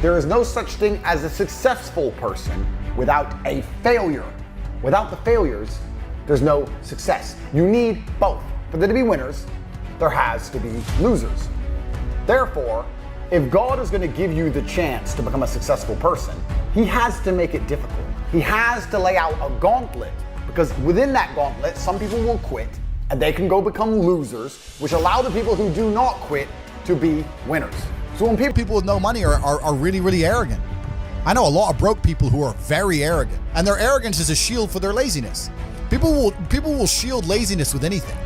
There is no such thing as a successful person without a failure. Without the failures, there's no success. You need both. For there to be winners, there has to be losers. Therefore, if God is going to give you the chance to become a successful person, He has to make it difficult. He has to lay out a gauntlet, because within that gauntlet, some people will quit and they can go become losers, which allow the people who do not quit to be winners. So when people with no money are really, really arrogant. I know a lot of broke people who are very arrogant, and their arrogance is a shield for their laziness. People will shield laziness with anything.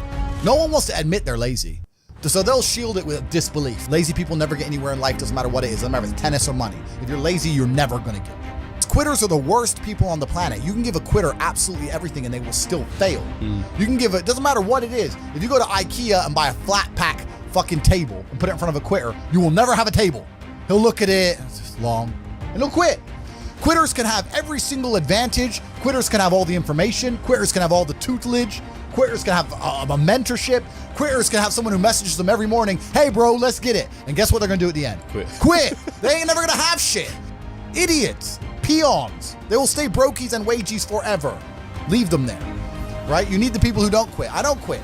No one wants to admit they're lazy, so they'll shield it with disbelief. Lazy people never get anywhere in life, doesn't matter what it is. Doesn't matter if it's tennis or money. If you're lazy, you're never gonna get it. Quitters are the worst people on the planet. You can give a quitter absolutely everything and they will still fail. You can give it, doesn't matter what it is. If you go to IKEA and buy a flat pack fucking table and put it in front of a quitter, you will never have a table. He'll look at it, it's just long, and he'll quit. Quitters can have every single advantage. Quitters can have all the information. Quitters can have all the tutelage. Quitters can have a mentorship. Quitters can have someone who messages them every morning, hey bro, let's get it. And guess what they're gonna do at the end? Quit. They ain't never gonna have shit. Idiots, peons. They will stay brokies and wagies forever. Leave them there, right? You need the people who don't quit. I don't quit.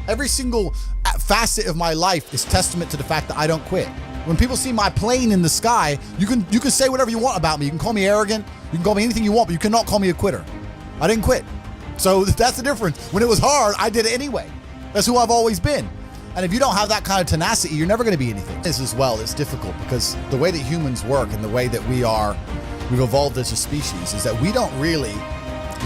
Every single facet of my life is testament to the fact that I don't quit. When people see my plane in the sky, you can say whatever you want about me. You can call me arrogant. You can call me anything you want, but you cannot call me a quitter. I didn't quit. So that's the difference. When it was hard, I did it anyway. That's who I've always been. And if you don't have that kind of tenacity, you're never going to be anything. This as well is difficult because the way that humans work and the way that we've evolved as a species is that we don't really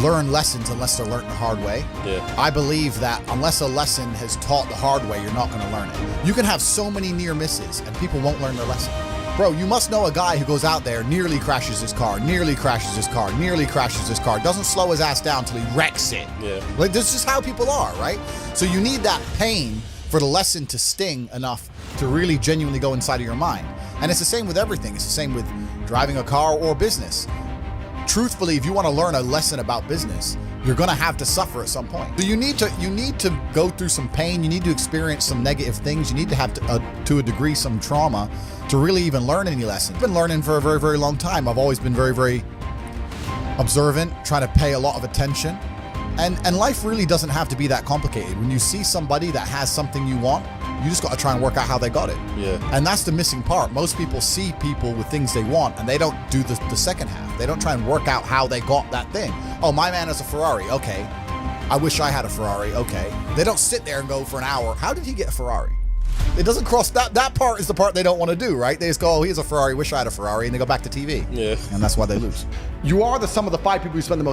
learn lessons unless they're learned the hard way. Yeah. I believe that unless a lesson has taught the hard way, you're not going to learn it. You can have so many near misses and people won't learn their lesson. Bro, you must know a guy who goes out there, nearly crashes his car, nearly crashes his car, nearly crashes his car, doesn't slow his ass down till he wrecks it. Yeah. Like, this is how people are, right? So you need that pain for the lesson to sting enough to really genuinely go inside of your mind. And it's the same with everything. It's the same with driving a car or business. Truthfully, if you want to learn a lesson about business, you're going to have to suffer at some point. So you need to go through some pain. You need to experience some negative things. You need to have to a degree some trauma to really even learn any lessons. I've been learning for a very, very long time. I've always been very, very observant, trying to pay a lot of attention. And life really doesn't have to be that complicated. When you see somebody that has something you want, you just got to try and work out how they got it. Yeah. And that's the missing part. Most people see people with things they want and they don't do the second half. They don't try and work out how they got that thing. Oh, my man has a Ferrari. Okay. I wish I had a Ferrari. Okay. They don't sit there and go for an hour. How did he get a Ferrari? It doesn't cross that part is the part they don't want to do, right? They just go, oh, he has a Ferrari, wish I had a Ferrari, and they go back to TV. Yeah. And that's why they lose. You are the sum of the 5 people you spend the most